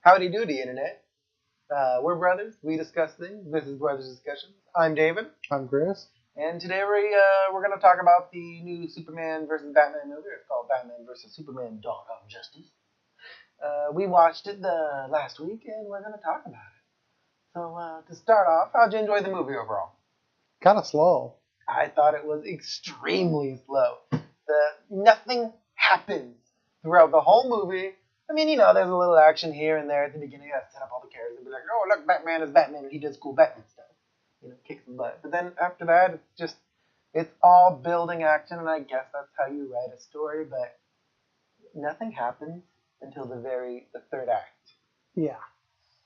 Howdy doody, Internet. We're brothers. We discuss things. This is Brothers Discussions. I'm David, I'm Chris. and today we're going to talk about the new Superman versus Batman movie. It's called Batman versus Superman: Dawn of Justice. We watched it the last week, and we're going to talk about it. So to start off, how'd you enjoy the movie overall? Kind of slow. I thought it was extremely slow. Nothing happens throughout the whole movie. I mean, there's a little action here and there at the beginning. I set up all the characters and be like, oh, look, Batman is Batman, and he does cool Batman stuff. Kicks some butt. But then after that, it's all building action, and I guess that's how you write a story, but nothing happens until the third act. Yeah.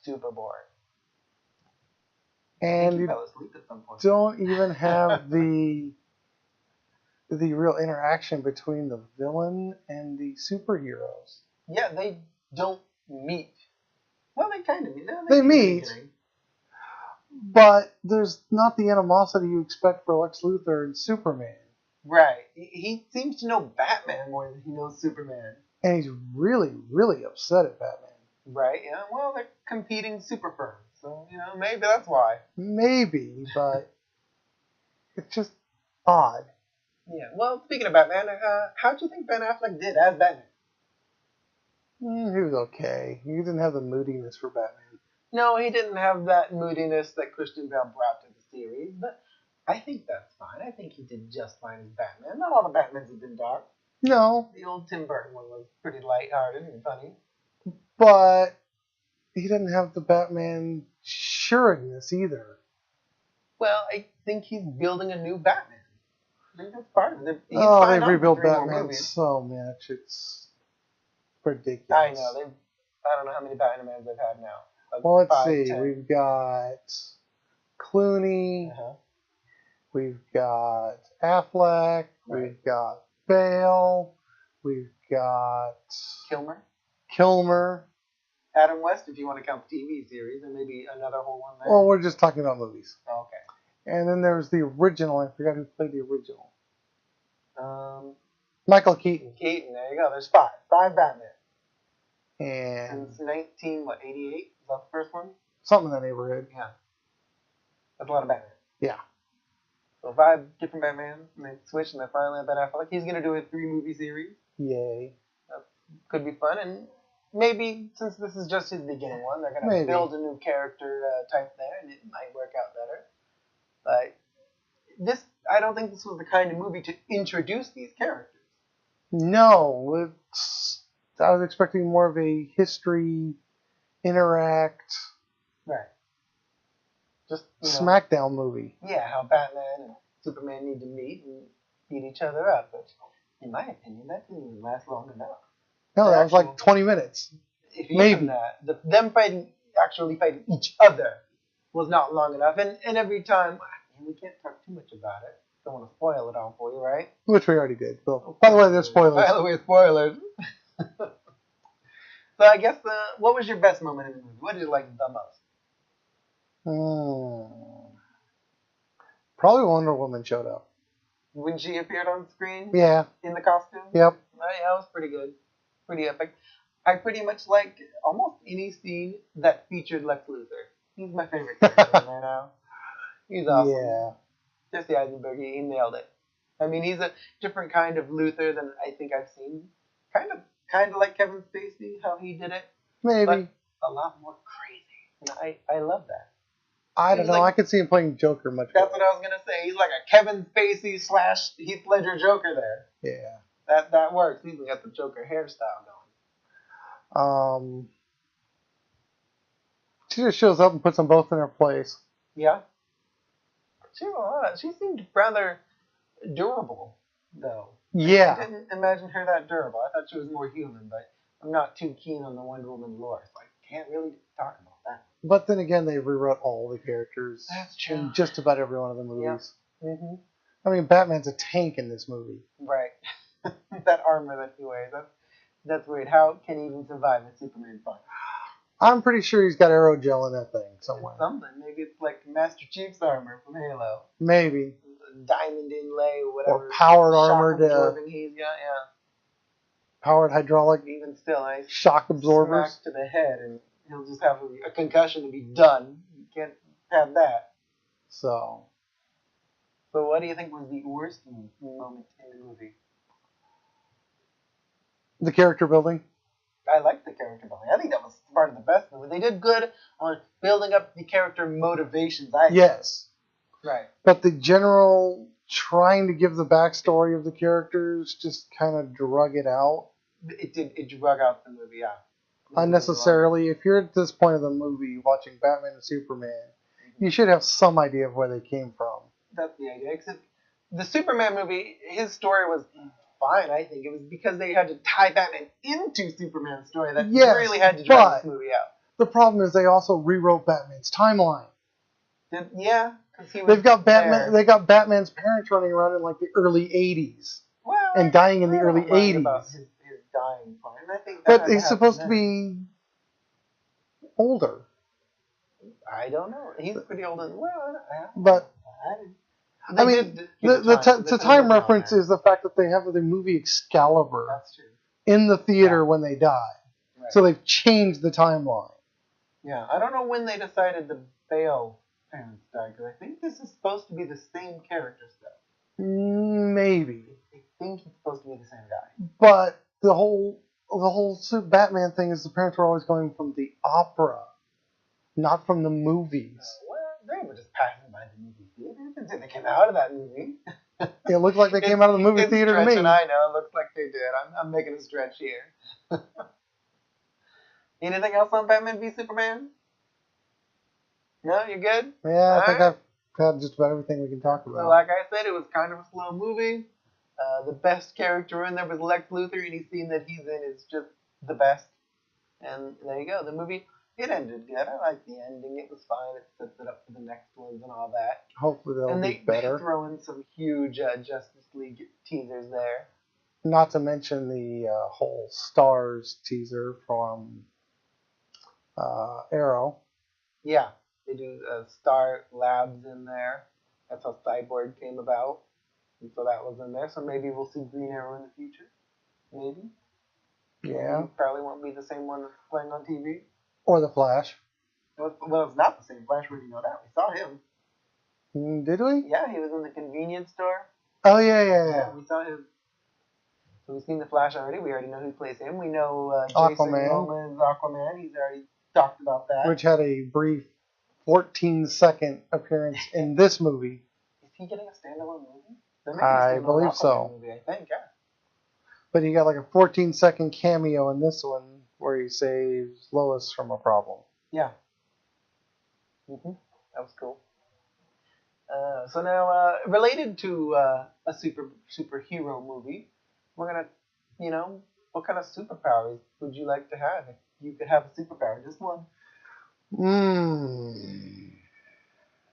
Super boring. And you fell asleep at some point. don't even have the real interaction between the villain and the superheroes. Yeah, they don't meet. Well, they kind of meet. They meet, but there's not the animosity you expect for Lex Luthor and Superman. Right. He seems to know Batman more than he knows Superman. And he's really, really upset at Batman. Right, yeah. Well, they're competing super firms. So, maybe that's why. Maybe, but it's just odd. Yeah. Well, speaking of Batman, how'd you think Ben Affleck did as Batman? He was okay. He didn't have the moodiness for Batman. No, he didn't have that moodiness that Christian Bale brought to the series, but I think that's fine. I think he did just fine as Batman. Not all the Batmans have been dark. No. The old Tim Burton one was pretty lighthearted and funny. But he didn't have the Batman sureness either. Well, I think he's building a new Batman. I think that's part of it. They've rebuilt Batman so much. It's ridiculous. I know. I don't know how many Batmans they've had now. Like well, let's 5, see. 10. We've got Clooney. Uh-huh. We've got Affleck. Right. We've got Bale. We've got Kilmer. Adam West, if you want to count the TV series, and maybe another whole one there. Well, we're just talking about movies. Oh, okay. And then there's the original. I forgot who played the original. Michael Keaton. Keaton, there you go. There's 5. 5 Batman. And since 88? Is that the first one? Something in that neighborhood. Yeah. That's a lot of Batman. Yeah. So 5 different Batman, and they switch, and they finally have Ben Affleck. He's going to do a 3-movie series. Yay. That could be fun, and maybe, since this is just his beginning one, they're going to build a new character type there, and it might work out better. But I don't think this was the kind of movie to introduce these characters. No, I was expecting more of a history, interact, right? Just SmackDown movie. Yeah, how Batman and Superman need to meet and beat each other up. But in my opinion, that didn't even last long enough. No, that was like 20 minutes. If you maybe that, them actually fighting each other was not long enough, and every time we can't talk too much about it. Don't want to spoil it all for you, right? Which we already did. So, by the way, there's spoilers. By the way, spoilers. So I guess, what was your best moment in the movie? What did you like the most? Probably Wonder Woman showed up. When she appeared on screen? Yeah. In the costume? Yep. Yeah, it was pretty good. Pretty epic. I pretty much liked almost any scene that featured Lex Luthor. He's my favorite character right now. He's awesome. Yeah. Jesse Eisenberg, he nailed it. I mean, he's a different kind of Luthor than I think I've seen. Kind of like Kevin Spacey, how he did it. Maybe. But a lot more crazy. And I love that. I don't know. I could see him playing Joker much better. That's what I was going to say. He's like a Kevin Spacey / Heath Ledger Joker there. Yeah. That works. He's got the Joker hairstyle going. She just shows up and puts them both in their place. Yeah. She seemed rather durable, though. Yeah. I didn't imagine her that durable. I thought she was more human, but I'm not too keen on the Wonder Woman lore, so I can't really talk about that. But then again, they rewrote all the characters. That's true. In just about every one of the movies. Yeah. Mm-hmm. I mean, Batman's a tank in this movie. Right. That armor that he wears, that's weird. How can he even survive a Superman fight? I'm pretty sure he's got aerogel in that thing somewhere. It's something. Maybe it's like Master Chief's armor from Halo. Maybe. Diamond inlay or whatever. Or powered armor he's got, yeah. Powered hydraulic. Even still, shock absorbers smack to the head and He'll just have a concussion and be done. You can't have that. So what do you think was the worst moment in the movie? the character building. I liked the character building. I think that was part of the best movie. They did good on building up the character motivations. Yes. Right. But the general trying to give the backstory of the characters just kind of drug it out. It drug out the movie, yeah. Unnecessarily. If you're at this point of the movie watching Batman and Superman, you should have some idea of where they came from. That's the idea. Except the Superman movie, his story was fine, I think. It was because they had to tie Batman into Superman's story that really had to drag this movie out. The problem is they also rewrote Batman's timeline. Yeah, because he was They've got Batman. there. They got Batman's parents running around in like the early '80s and dying in the early '80s. About his dying part. And I think but he's supposed to be older. I don't know. He's pretty old as well. But I mean, the time reference is the fact that they have the movie Excalibur in the theater when they die. Right. So they've changed the timeline. Yeah, I don't know when they decided the Bale parents died, because I think this is supposed to be the same character stuff. Maybe. I think it's supposed to be the same guy. But the whole Batman thing is the parents were always going from the opera, not from the movies. Well, they were just passing by the movie theater. They came out of that movie. It looked like they came out of the movie theater to me. I know, it looks like they did. I'm making a stretch here. Anything else on Batman v Superman? No, you good? Yeah, I think I've had just about everything we can talk about. So like I said, it was kind of a slow movie. The best character in there was Lex Luthor. Any scene that he's in is just the best. And there you go. The movie, it ended good. I liked the ending. It was fine. It sets it up for the next ones and all that. Hopefully they'll be better. They throw in some huge Justice League teasers there. Not to mention the whole Stars teaser from Arrow. Yeah. They do Star Labs in there. That's how Cyborg came about. And so that was in there. So maybe we'll see Green Arrow in the future. Maybe. Yeah. Maybe. Probably won't be the same one that's playing on TV. Or the Flash. Well, it's not the same Flash. We know that. We saw him. Did we? Yeah, he was in the convenience store. Oh, yeah. We saw him. So we've seen the Flash already. We already know who plays him. We know Jason Momoa's Aquaman. He's already talked about that. Which had a brief 14-second appearance in this movie. Is he getting a standalone movie? I believe so. Movie, I think, yeah. But he got like a 14-second cameo in this one where he saves Lois from a problem. Yeah. That was cool. So now, related to a superhero movie, we're gonna, what kind of superpowers would you like to have if you could have a superpower? Just one.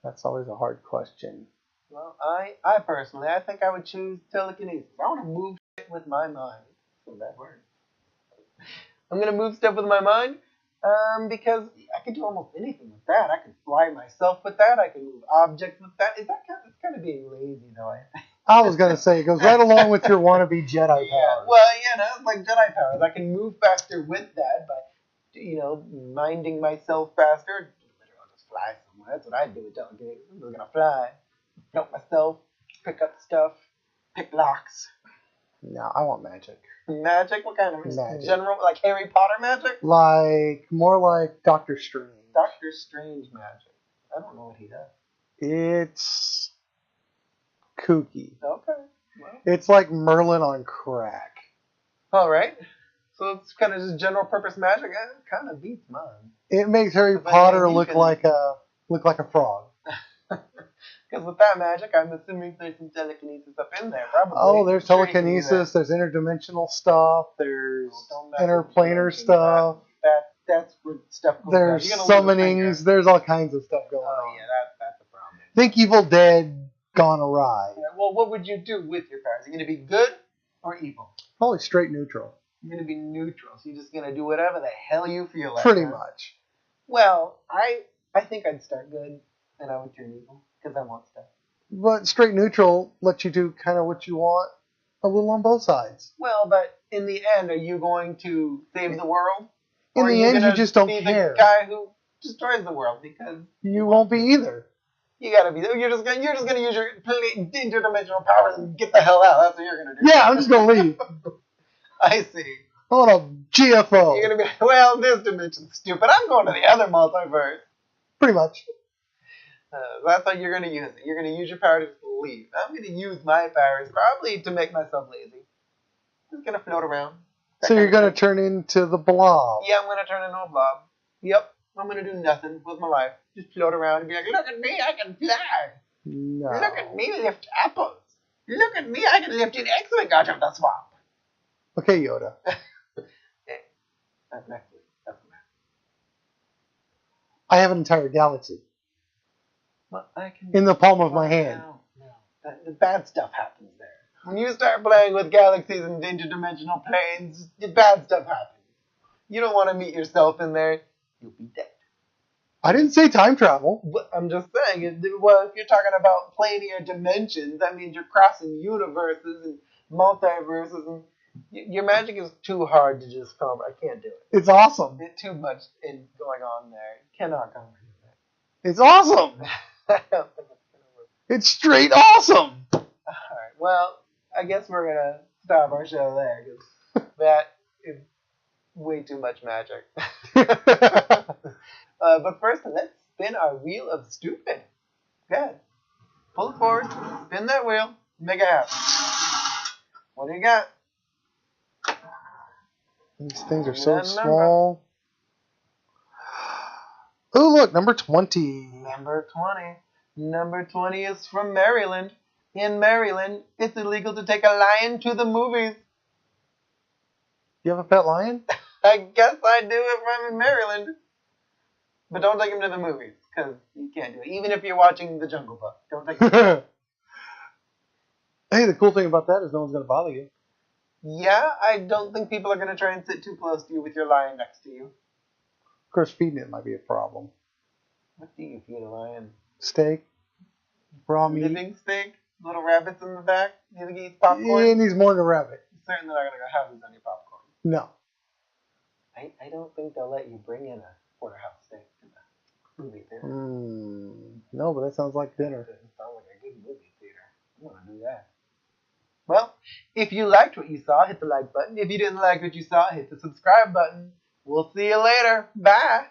That's always a hard question. Well, I personally, I think I would choose telekinesis. I want to move shit with my mind. That's a bad word. I'm going to move stuff with my mind because I could do almost anything with that. I could fly myself with that. I could move objects with that. It's kind of being lazy, though. I was going to say, it goes right along with your wannabe Jedi powers. Yeah, well, it's like Jedi powers. I can move faster with that by, minding myself faster. I'll just fly somewhere. That's what I'd do with telekinesis. I'm just going to fly. Help myself, pick up stuff, pick locks. No, I want magic. Magic? What kind of magic? General, like Harry Potter magic? More like Doctor Strange. Doctor Strange magic. I don't know what he does. It's kooky. Okay. Well. It's like Merlin on crack. All right. So it's kind of just general purpose magic. It kind of beats mine. It makes Harry Potter look like a frog. Because with that magic, I'm assuming there's some telekinesis up in there, probably. Oh, there's telekinesis, there's interdimensional stuff, there's interplanar stuff. That's where stuff goes There's summonings, there's all kinds of stuff going on. Oh, yeah, that's a problem. Think Evil Dead gone awry. Yeah, well, what would you do with your powers? Are you going to be good or evil? Probably straight neutral. You're going to be neutral, so you're just going to do whatever the hell you feel like. Pretty much. Well, I think I'd start good, and I would turn evil. Because I want stuff. But straight neutral lets you do kind of what you want, a little on both sides. Well, but in the end, are you going to save the world? In the end, you just don't care. The guy who destroys the world because you won't be either. You gotta be. You're just gonna use your interdimensional powers and get the hell out. That's what you're gonna do. Yeah, I'm just gonna leave. I see. I want a GFO. You're gonna be well. This dimension's stupid. I'm going to the other multiverse. Pretty much. That's how you're gonna use it. You're gonna use your power to leave. I'm gonna use my powers probably to make myself lazy. I'm just gonna float around. So you're gonna turn into the blob. Yeah, I'm gonna turn into a blob. Yep. I'm gonna do nothing with my life. Just float around and be like, look at me, I can fly. No. Look at me lift apples. Look at me, I can lift an X-Wing out of the swamp. Okay, Yoda. That's next week. That's the map. I have an entire galaxy. Well, I can in the palm of my hand. No. The bad stuff happens there. When you start playing with galaxies and interdimensional planes, the bad stuff happens. You don't want to meet yourself in there. You'll be dead. I didn't say time travel. But I'm just saying, well, if you're talking about planar dimensions, that means you're crossing universes and multiverses, and your magic is too hard to just come. I can't do it. It's awesome. There's too much going on there. You cannot come here. It's awesome. I don't think it's going to work. It's straight awesome. All right. Well, I guess we're going to stop our show there because that is way too much magic. But first, let's spin our wheel of stupid. Good. Pull it forward, spin that wheel, make it happen. What do you got? These things are so small. Oh, look, number 20. Number 20. Number 20 is from Maryland. In Maryland, it's illegal to take a lion to the movies. You have a pet lion? I guess I do if I'm in Maryland. But don't take him to the movies, because you can't do it. Even if you're watching The Jungle Book, don't take him. Hey, the cool thing about that is no one's going to bother you. Yeah, I don't think people are going to try and sit too close to you with your lion next to you. Of course, feeding it might be a problem. What do you feed a lion? Steak. Raw meat. Living steak? Little rabbits in the back? You think he eats popcorn? He needs more than a rabbit. You're certainly not going to have these on your popcorn. No. I don't think they'll let you bring in a porterhouse steak to the movie theater. No, but that sounds like dinner. It sounds like a good movie theater. I'm going to do that. Well, if you liked what you saw, hit the like button. If you didn't like what you saw, hit the subscribe button. We'll see you later. Bye.